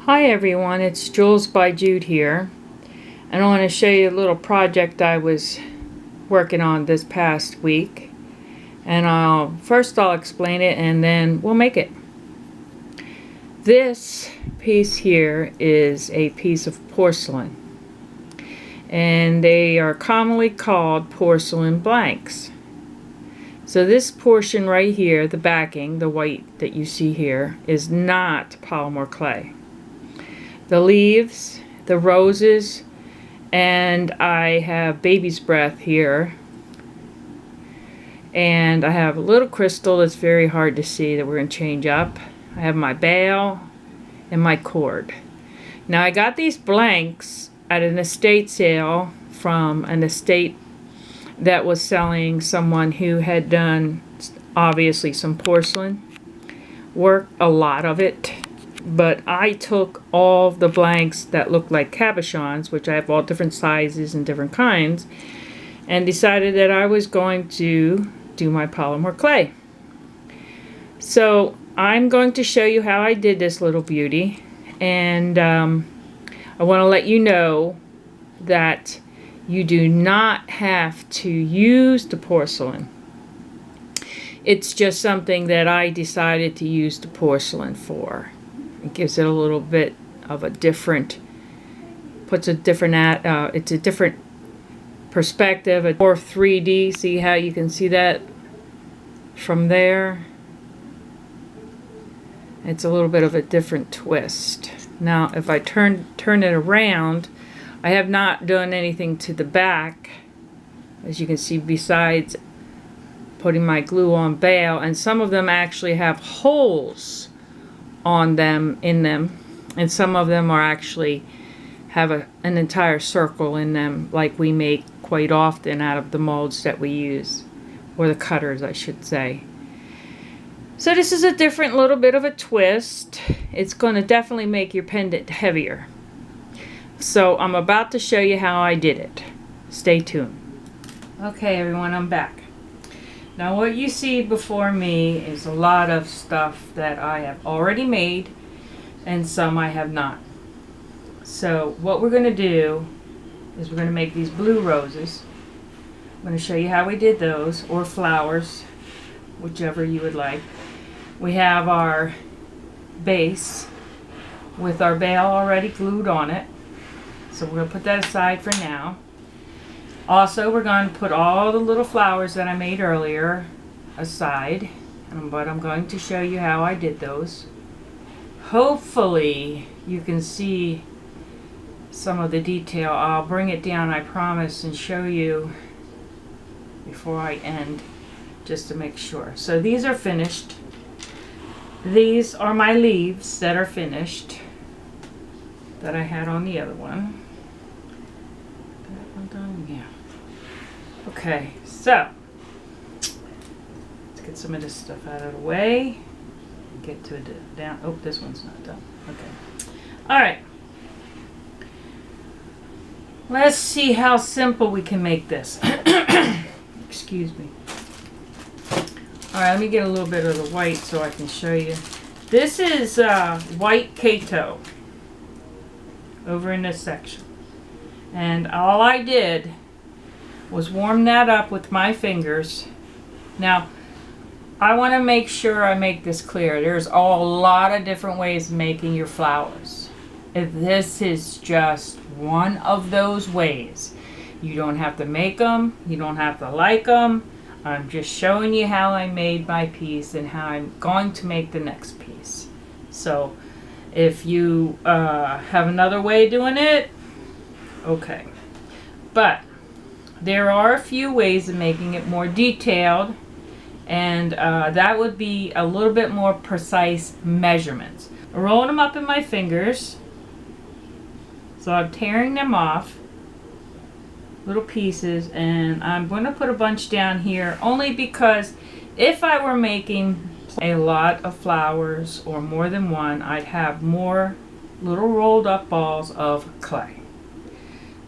Hi everyone, it's Jules by Jude here, and I want to show you a little project I was working on this past week. And I'll explain it and then we'll make it. This piece here is a piece of porcelain, and they are commonly called porcelain blanks. So this portion right here, the backing, the white that you see here, is not polymer clay. The leaves, the roses, and I have baby's breath here. And I have a little crystal that's very hard to see that we're going to change up. I have my bale and my cord. Now I got these blanks at an estate sale from an estate that was selling someone who had done obviously some porcelain work, a lot of it. But I took all the blanks that looked like cabochons, which I have all different sizes and different kinds, and decided that I was going to do my polymer clay. So I'm going to show you how I did this little beauty, and I want to let you know that you do not have to use the porcelain. It's just something that I decided to use the porcelain for. It gives it a little bit of a different, it's a different perspective, a more 3D. See how you can see that from there? It's a little bit of a different twist. Now if I turn it around, I have not done anything to the back, as you can see, besides putting my glue on bale, and some of them actually have holes on them, in them, and some of them are actually have an entire circle in them, like we make quite often out of the molds that we use, or the cutters I should say. So this is a different little bit of a twist. It's going to definitely make your pendant heavier. So I'm about to show you how I did it. Stay tuned. Okay everyone, I'm back. Now what you see before me is a lot of stuff that I have already made and some I have not. So what we're going to do is we're going to make these blue roses. I'm going to show you how we did those, or flowers, whichever you would like. We have our base with our bale already glued on it. So we're going to put that aside for now. Also, we're going to put all the little flowers that I made earlier aside, but I'm going to show you how I did those. Hopefully you can see some of the detail. I'll bring it down, I promise, and show you before I end, just to make sure. So these are finished. These are my leaves that are finished that I had on the other one. That one done? Yeah. Okay, so let's get some of this stuff out of the way. Get to it down. Oh, this one's not done. Okay. All right. Let's see how simple we can make this. Excuse me. All right, let me get a little bit of the white so I can show you. This is white Kato over in this section. And all I did was warm that up with my fingers. Now, I want to make sure I make this clear. There's a lot of different ways of making your flowers. If this is just one of those ways, you don't have to make them, you don't have to like them. I'm just showing you how I made my piece and how I'm going to make the next piece. So if you have another way of doing it, okay. But there are a few ways of making it more detailed, and that would be a little bit more precise measurements. I'm rolling them up in my fingers, so I'm tearing them off, little pieces, and I'm going to put a bunch down here only because if I were making a lot of flowers or more than one, I'd have more little rolled up balls of clay.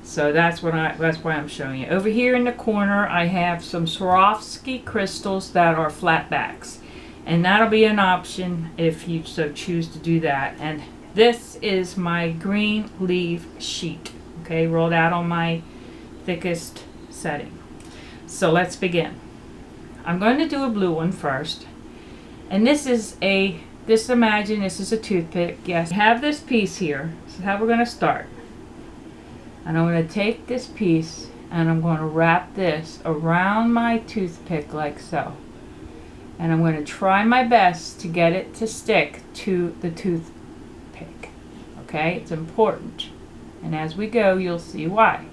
So that's why I'm showing you. Over here in the corner, I have some Swarovski crystals that are flat backs, and that'll be an option if you so choose to do that. And This is my green leaf sheet, okay, rolled out on my thickest setting. So let's begin. I'm going to do a blue one first. And this is imagine this is a toothpick. Yes, I have this piece here. This is how we're going to start. And I'm going to take this piece and I'm going to wrap this around my toothpick like so. And I'm going to try my best to get it to stick to the toothpick. Okay, it's important. And as we go, you'll see why.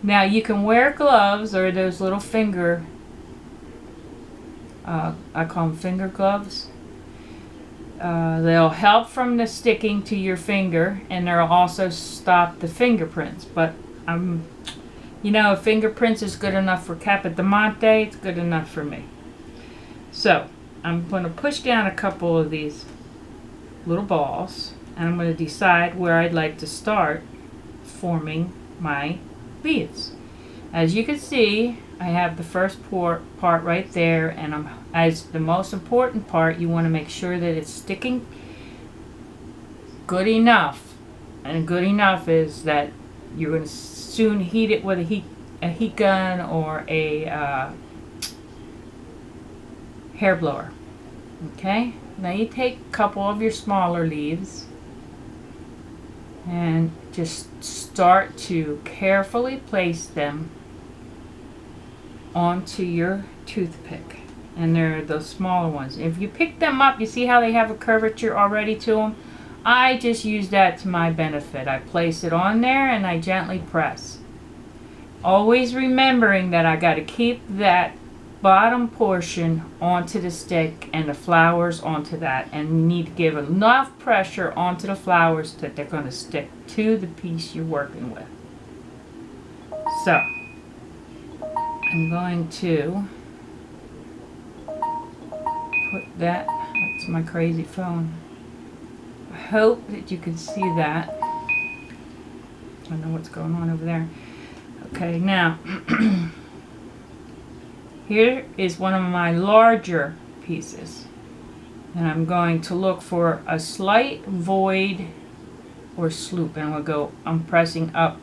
Now you can wear gloves or those little finger, I call them finger gloves. They'll help from the sticking to your finger, and they'll also stop the fingerprints. But you know, if fingerprints is good enough for Capodimonte, it's good enough for me. So I'm going to push down a couple of these little balls, and I'm going to decide where I'd like to start forming my leaves. As you can see, I have the first part right there, and as the most important part, you want to make sure that it's sticking good enough. And good enough is that you're going to soon heat it with a heat gun or a hair blower. Okay, now you take a couple of your smaller leaves and just start to carefully place them onto your toothpick. And they're those smaller ones. If you pick them up, you see how they have a curvature already to them? I just use that to my benefit. I place it on there and I gently press. Always remembering that I got to keep that bottom portion onto the stick and the flowers onto that, and need to give enough pressure onto the flowers that they're going to stick to the piece you're working with. So I'm going to put that's my crazy phone. I hope that you can see that. I don't know what's going on over there. Okay, now here is one of my larger pieces, and I'm going to look for a slight void or sloop, and I'm pressing up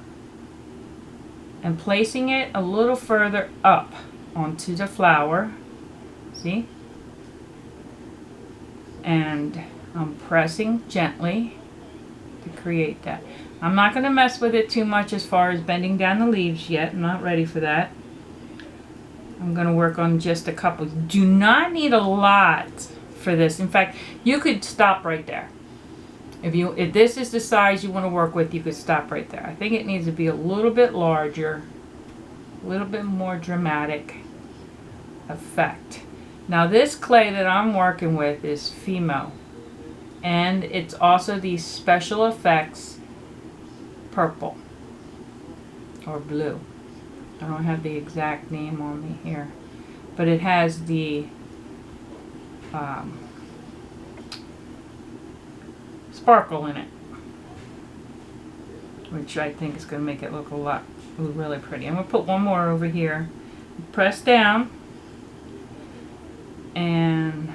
and placing it a little further up onto the flower. See? And I'm pressing gently to create that. I'm not going to mess with it too much as far as bending down the leaves yet. I'm not ready for that. I'm going to work on just a couple. Do not need a lot for this. In fact, you could stop right there. If this is the size you want to work with, you could stop right there. I think it needs to be a little bit larger, a little bit more dramatic effect. Now this clay that I'm working with is Fimo, and it's also the Special Effects purple or blue. I don't have the exact name on me here, but it has the sparkle in it, which I think is going to make it look really pretty. I'm going to put one more over here, press down, and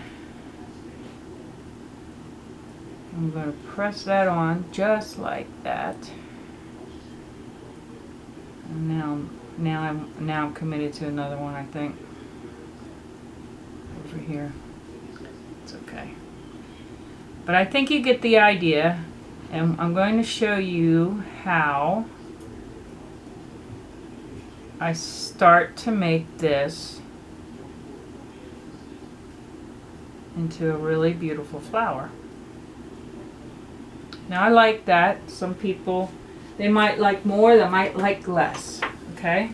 I'm going to press that on just like that. And now I'm committed to another one, I think. Over here. It's okay. But I think you get the idea, and I'm going to show you how I start to make this into a really beautiful flower. Now I like that. Some people, they might like more, they might like less. Okay?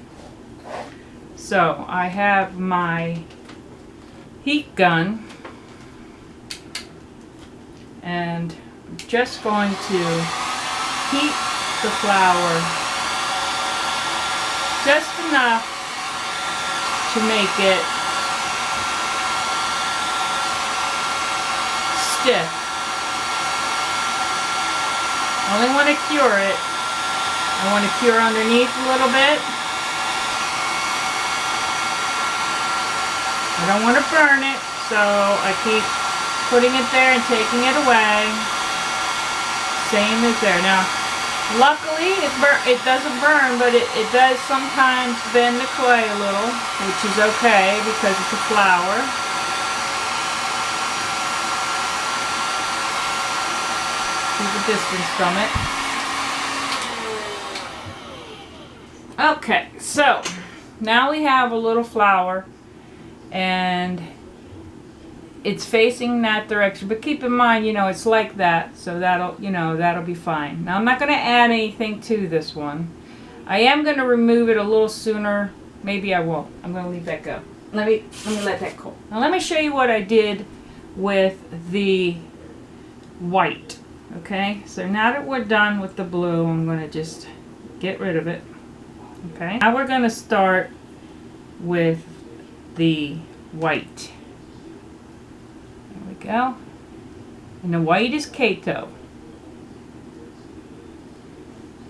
So I have my heat gun, and I'm just going to heat the flower just enough to make it stiff. I only want to cure it. I want to cure underneath a little bit. I don't want to burn it, so I keep putting it there and taking it away. same as there. Now, luckily it doesn't burn, but it does sometimes bend the clay a little, which is okay because it's a flour. Keep a distance from it. Okay, so now we have a little flower and it's facing that direction, but keep in mind, it's like that, so that'll be fine. Now I'm not going to add anything to this one. I am going to remove it a little sooner. Maybe I won't. I'm going to leave that go. Let me let that cool. Now let me show you what I did with the white. Okay, so now that we're done with the blue, I'm going to just get rid of it. Okay, now we're going to start with the white. There we go. And the white is Kato.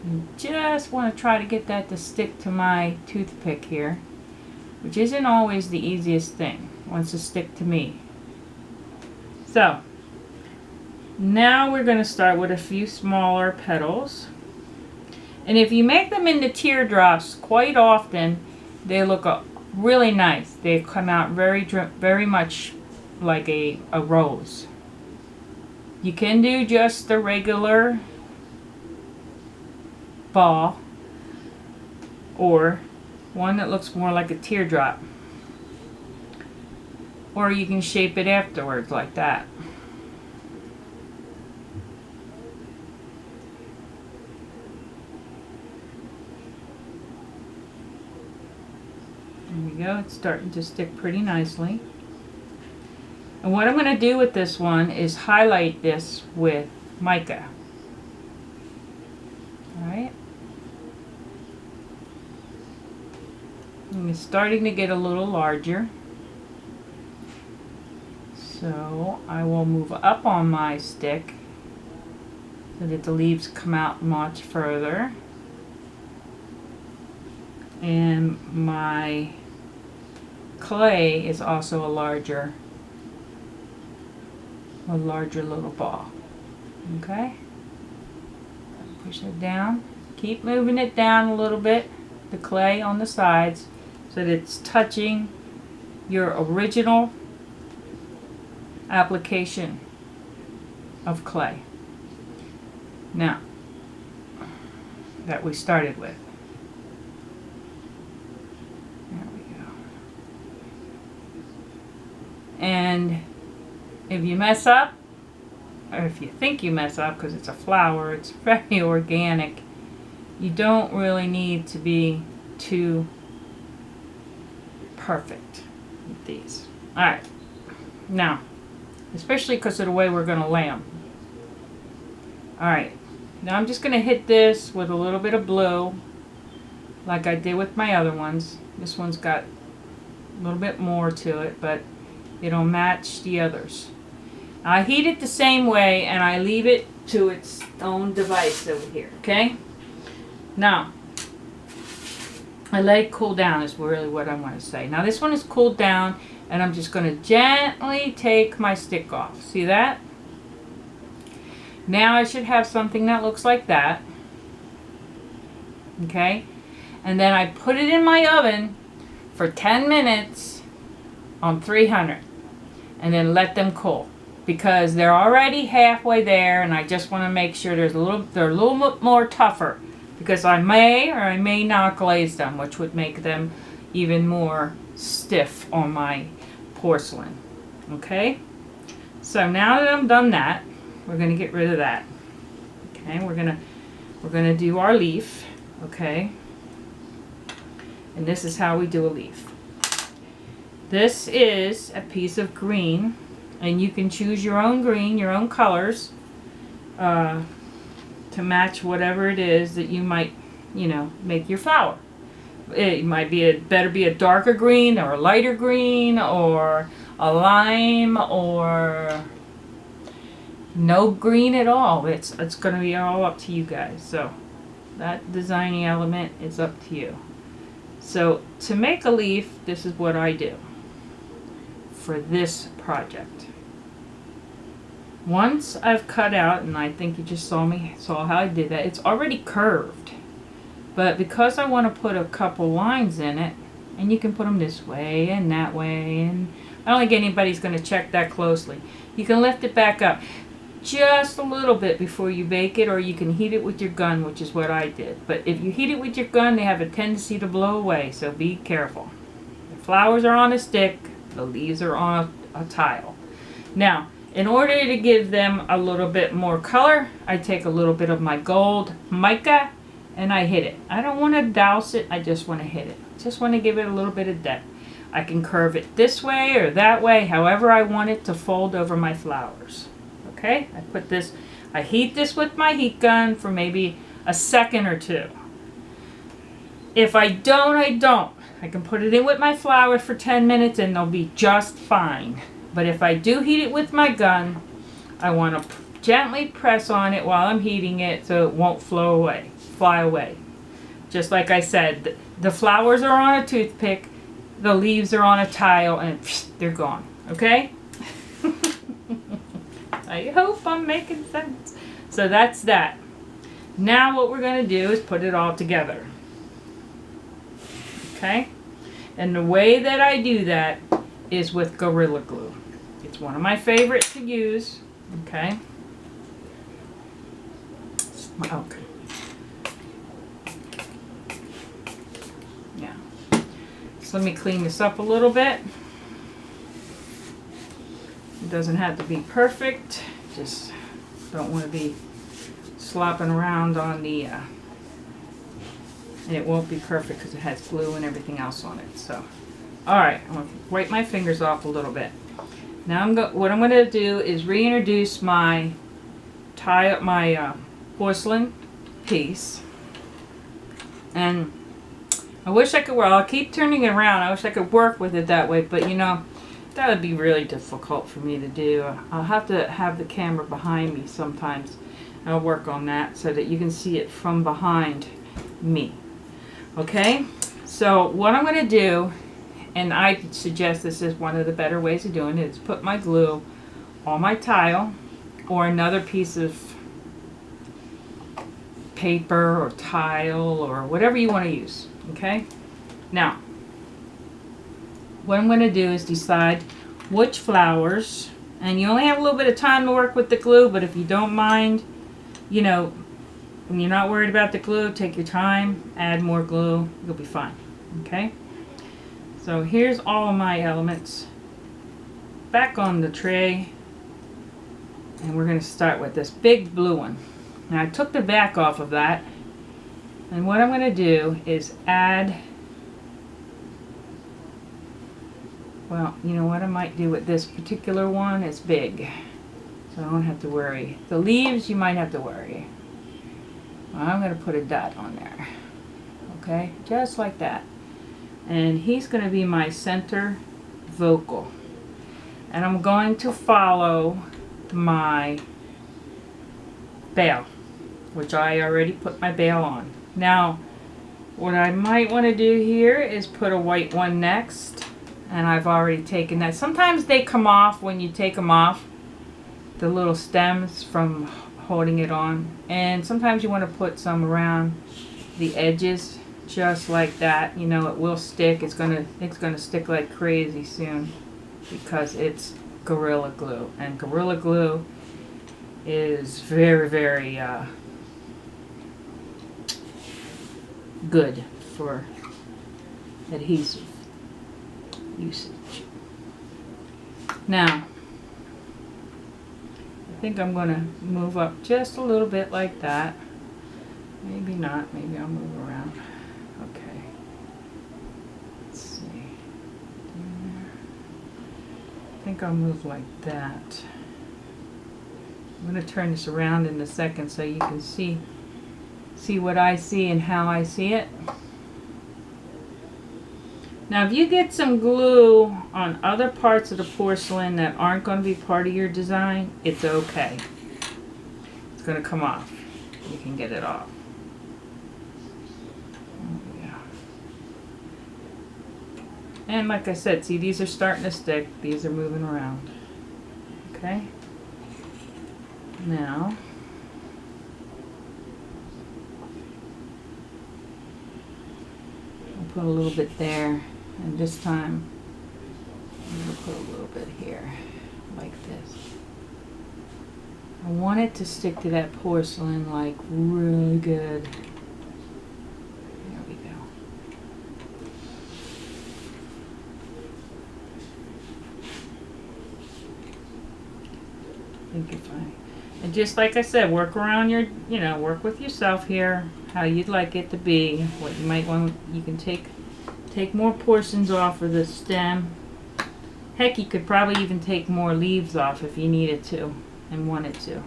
You just want to try to get that to stick to my toothpick here, which isn't always the easiest thing. It wants to stick to me. So, now we're going to start with a few smaller petals. And if you make them into teardrops, quite often they look really nice. They come out very much like a rose. You can do just the regular ball or one that looks more like a teardrop. Or you can shape it afterwards like that. There we go, it's starting to stick pretty nicely. And what I'm going to do with this one is highlight this with mica. Alright. And it's starting to get a little larger. So I will move up on my stick so that the leaves come out much further. And my clay is also a larger little ball. Okay? Push it down. Keep moving it down a little bit, the clay on the sides, so that it's touching your original application of clay. Now, that we started with. And if you mess up, or if you think you mess up because it's a flower, it's very organic, you don't really need to be too perfect with these. Alright, now, especially because of the way we're going to lay them. Alright, now I'm just going to hit this with a little bit of blue, like I did with my other ones. This one's got a little bit more to it, but it'll match the others. I heat it the same way and I leave it to its own device over here, okay? Now, I let it cool down is really what I want to say. Now this one is cooled down and I'm just going to gently take my stick off. See that? Now I should have something that looks like that. Okay? And then I put it in my oven for 10 minutes on 300 and then let them cool, because they're already halfway there and I just want to make sure they're a little bit more tougher, because I may or I may not glaze them, which would make them even more stiff on my porcelain. Okay, so now that I've done that, we're going to get rid of that. Okay, we're gonna do our leaf. Okay, and this is how we do a leaf. This is a piece of green, and you can choose your own green, your own colors, to match whatever it is that you might, make your flower. It might be better be a darker green or a lighter green or a lime or no green at all. It's going to be all up to you guys. So that designing element is up to you. So to make a leaf, this is what I do for this project. Once I've cut out, and I think you just saw how I did that, it's already curved. But because I want to put a couple lines in it, and you can put them this way and that way, and I don't think anybody's going to check that closely. You can lift it back up just a little bit before you bake it, or you can heat it with your gun, which is what I did. But if you heat it with your gun, they have a tendency to blow away, so be careful. The flowers are on a stick, the leaves are on a tile. Now, in order to give them a little bit more color, I take a little bit of my gold mica and I hit it. I don't want to douse it, I just want to hit it. Just want to give it a little bit of depth. I can curve it this way or that way, however I want it to fold over my flowers. Okay, I heat this with my heat gun for maybe a second or two. If I don't, I don't. I can put it in with my flowers for 10 minutes and they'll be just fine. But if I do heat it with my gun, I want to gently press on it while I'm heating it so it won't fly away. Just like I said, the flowers are on a toothpick, the leaves are on a tile, and they're gone. Okay? I hope I'm making sense. So that's that. Now what we're going to do is put it all together. Okay? And the way that I do that is with Gorilla Glue. It's one of my favorites to use. Okay? Okay. Yeah. So let me clean this up a little bit. It doesn't have to be perfect. Just don't want to be slopping around on the and it won't be perfect because it has glue and everything else on it. So, all right, I'm going to wipe my fingers off a little bit. Now what I'm going to do is reintroduce my porcelain piece, and I wish I could. Well, I'll keep turning it around. I wish I could work with it that way, but you know, that would be really difficult for me to do. I'll have to have the camera behind me sometimes. I'll work on that so that you can see it from behind me. Okay, so what I'm going to do, and I suggest this is one of the better ways of doing it, is put my glue on my tile or another piece of paper or tile or whatever you want to use. Okay, now what I'm going to do is decide which flowers, and you only have a little bit of time to work with the glue, but if you don't mind, you know, when you're not worried about the glue, take your time, add more glue, you'll be fine. Okay, so here's all of my elements back on the tray, and we're going to start with this big blue one. Now I took the back off of that, and what I'm going to do is add, well, you know what I might do with this particular one, it's big, so I don't have to worry. The leaves you might have to worry. Well, I'm going to put a dot on there, okay, just like that, and he's going to be my center vocal, and I'm going to follow my bail, which I already put my bail on. Now what I might want to do here is put a white one next, and I've already taken that. Sometimes they come off when you take them off, the little stems from holding it on, and sometimes you want to put some around the edges just like that. You know, it will stick. It's gonna stick like crazy soon because it's Gorilla Glue, and Gorilla Glue is very, very good for adhesive usage. Now I think I'm going to move up just a little bit like that. Maybe not. Maybe I'll move around. Okay. Let's see. I think I'll move like that. I'm going to turn this around in a second so you can see what I see and how I see it. Now if you get some glue on other parts of the porcelain that aren't going to be part of your design, it's okay. It's going to come off. You can get it off. Oh, yeah. And like I said, see, these are starting to stick. These are moving around. Okay? Now, I'll put a little bit there, and this time I'm going to put a little bit here, like this. I want it to stick to that porcelain like really good. There we go. I think if and just like I said, work around your, work with yourself here, how you'd like it to be. What you might want, you can take more portions off of the stem. Heck, you could probably even take more leaves off if you needed to and wanted to.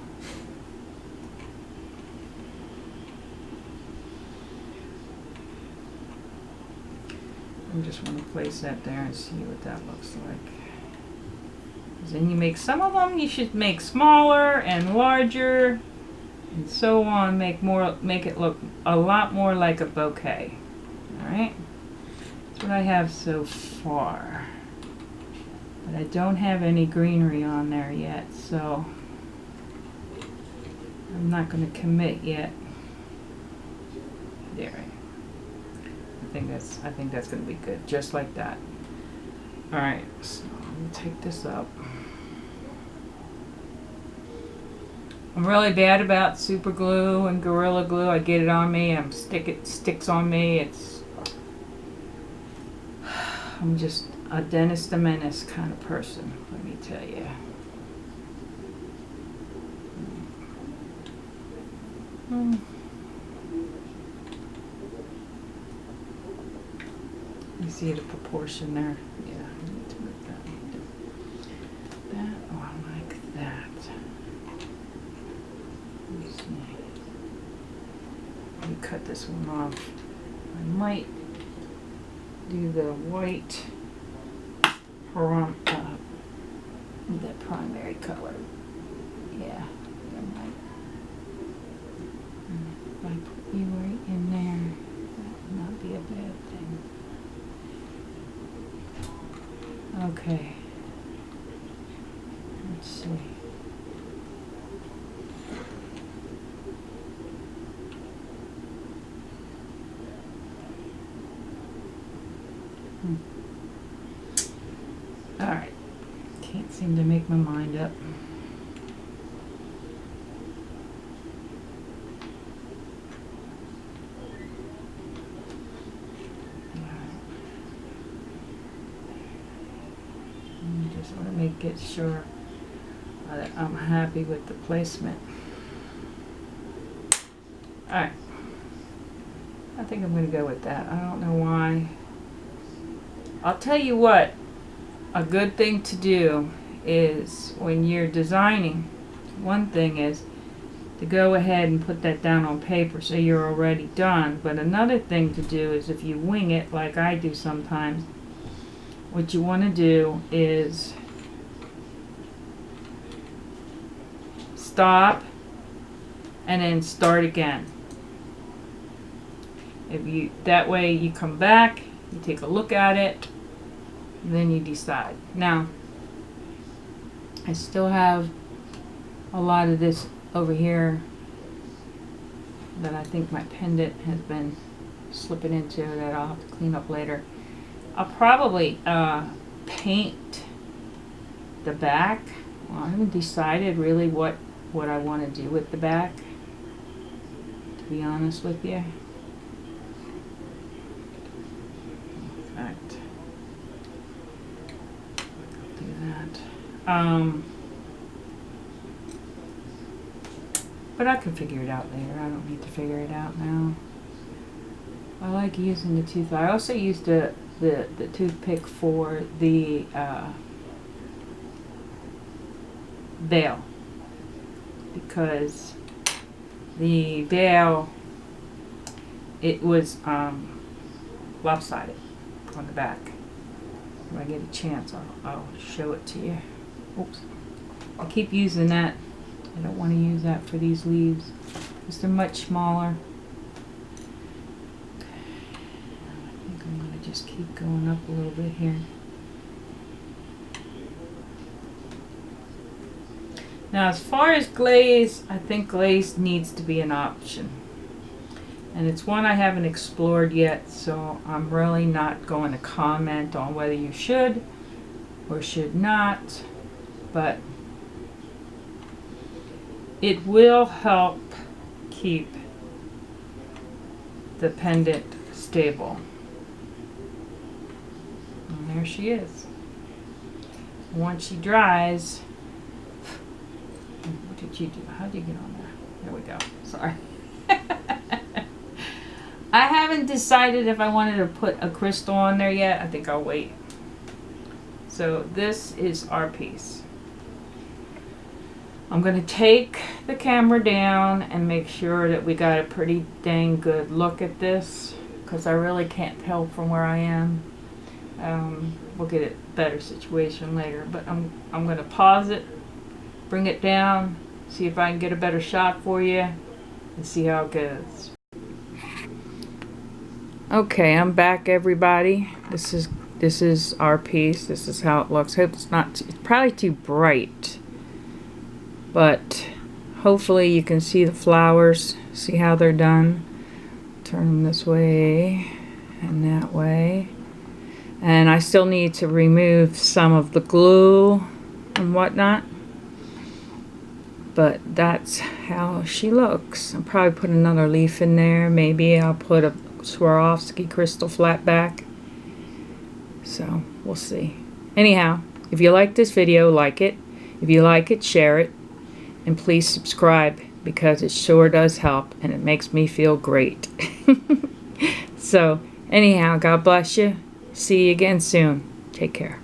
I just want to place that there and see what that looks like. Then you make some of them, you should make smaller and larger and so on, make it look a lot more like a bouquet. Alright? That's what I have so far. But I don't have any greenery on there yet, so I'm not going to commit yet. There. I think that's going to be good, just like that. Alright, so let me take this up. I'm really bad about super glue and Gorilla Glue. I get it on me, it sticks on me. I'm just a Dennis the Menace kind of person, let me tell you. You see the proportion there? Yeah, I need to move that. Oh, like that. Let me see. Let me cut this one off. I might do the white the primary color. Yeah, I might. If I put you right in there, that would not be a bad thing. Okay. Let's see. All right. Can't seem to make my mind up. Just want to make it sure that I'm happy with the placement. Alright. I think I'm going to go with that. I don't know why. I'll tell you what. A good thing to do is when you're designing, one thing is to go ahead and put that down on paper so you're already done. But another thing to do is if you wing it like I do sometimes, what you want to do is stop and then start again. That way you come back, you take a look at it, and then you decide. Now, I still have a lot of this over here that I think my pendant has been slipping into that I'll have to clean up later. I'll probably paint the back. Well, I haven't decided really what I want to do with the back, to be honest with you. In fact, I'll do that. But I can figure it out later. I don't need to figure it out now. I like using the tooth. I also use the toothpick for the veil, because the veil, it was lopsided on the back. When I get a chance, I'll show it to you. Oops. I keep using that. I don't want to use that for these leaves because they're much smaller. I'm going to just keep going up a little bit here. Now as far as glaze, I think glaze needs to be an option. And it's one I haven't explored yet, so I'm really not going to comment on whether you should or should not. But it will help keep the pendant stable. And there she is. Once she dries, what did you do? How did you get on there? There we go. Sorry. I haven't decided if I wanted to put a crystal on there yet. I think I'll wait. So this is our piece. I'm going to take the camera down and make sure that we got a pretty dang good look at this, because I really can't tell from where I am. We'll get a better situation later, but I'm going to pause it, bring it down, see if I can get a better shot for you, and see how it goes. Okay, I'm back, everybody. This is our piece. This is how it looks. Hope it's not. It's probably too bright, but hopefully you can see the flowers. See how they're done. Turn them this way and that way. And I still need to remove some of the glue and whatnot. But that's how she looks. I'll probably put another leaf in there. Maybe I'll put a Swarovski crystal flat back. So we'll see. Anyhow, if you like this video, like it. If you like it, share it. And please subscribe, because it sure does help and it makes me feel great. So anyhow, God bless you. See you again soon. Take care.